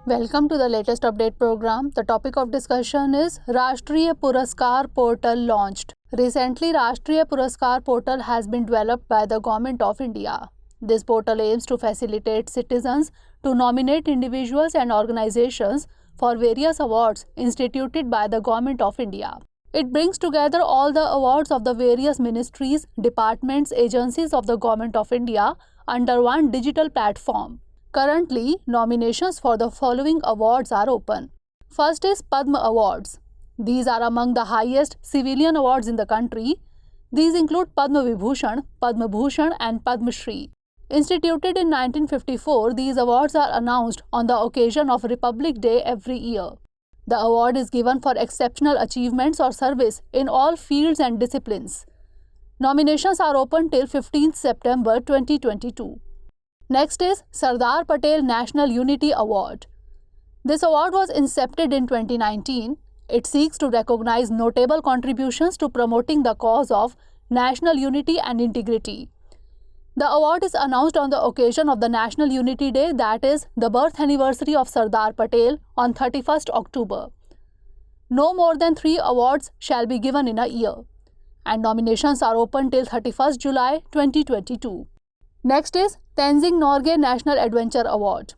Welcome to the latest update program. The topic of discussion is Rashtriya Puruskar Portal launched. Recently, Rashtriya Puruskar Portal has been developed by the Government of India. This portal aims to facilitate citizens to nominate individuals and organizations for various awards instituted by the Government of India. It brings together all the awards of the various ministries, departments, agencies of the Government of India under one digital platform. Currently, nominations for the following awards are open. First is Padma Awards. These are among the highest civilian awards in the country. These include Padma Vibhushan, Padma Bhushan and Padma Shri. Instituted in 1954, these awards are announced on the occasion of Republic Day every year. The award is given for exceptional achievements or service in all fields and disciplines. Nominations are open till 15th September 2022. Next is Sardar Patel National Unity Award. This award was incepted in 2019. It seeks to recognize notable contributions to promoting the cause of national unity and integrity. The award is announced on the occasion of the National Unity Day, that is, the birth anniversary of Sardar Patel on 31st October. No more than 3 awards shall be given in a year, and nominations are open till 31st July 2022. Next is Tenzing Norgay National Adventure Award.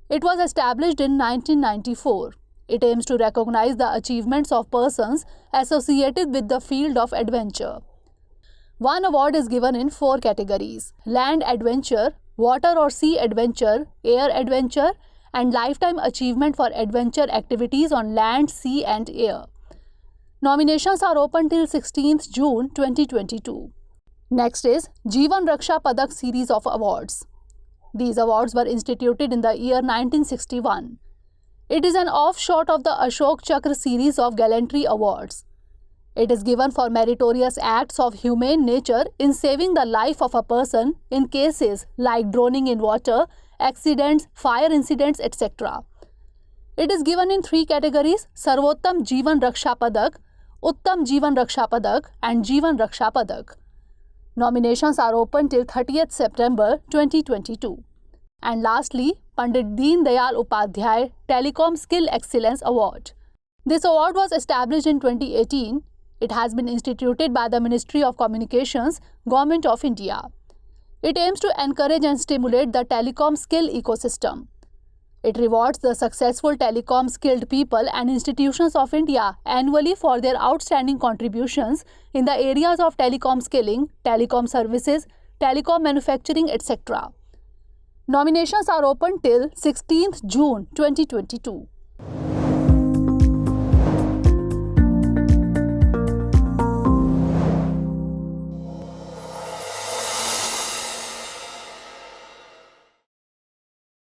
It was established in 1994. It aims to recognize the achievements of persons associated with the field of adventure. One award is given in 4 categories: land adventure, water or sea adventure, air adventure, and lifetime achievement for adventure activities on land, sea and air. Nominations are open till 16th June 2022. Next is Jeevan Raksha Padak series of awards. These awards were instituted in the year 1961. It is an offshoot of the Ashok Chakra series of gallantry awards. It is given for meritorious acts of humane nature in saving the life of a person in cases like drowning in water, accidents, fire incidents, etc. It is given in 3 categories: Sarvottam Jeevan Raksha Padak, Uttam Jeevan Raksha Padak and Jeevan Raksha Padak. Nominations are open till 30th September 2022. And lastly, Pandit Deen Dayal Upadhyay Telecom Skill Excellence Award. This award was established in 2018. It has been instituted by the Ministry of Communications, Government of India. It aims to encourage and stimulate the telecom skill ecosystem. It rewards the successful telecom skilled people and institutions of India annually for their outstanding contributions in the areas of telecom skilling, telecom services, telecom manufacturing, etc. Nominations are open till 16th June 2022.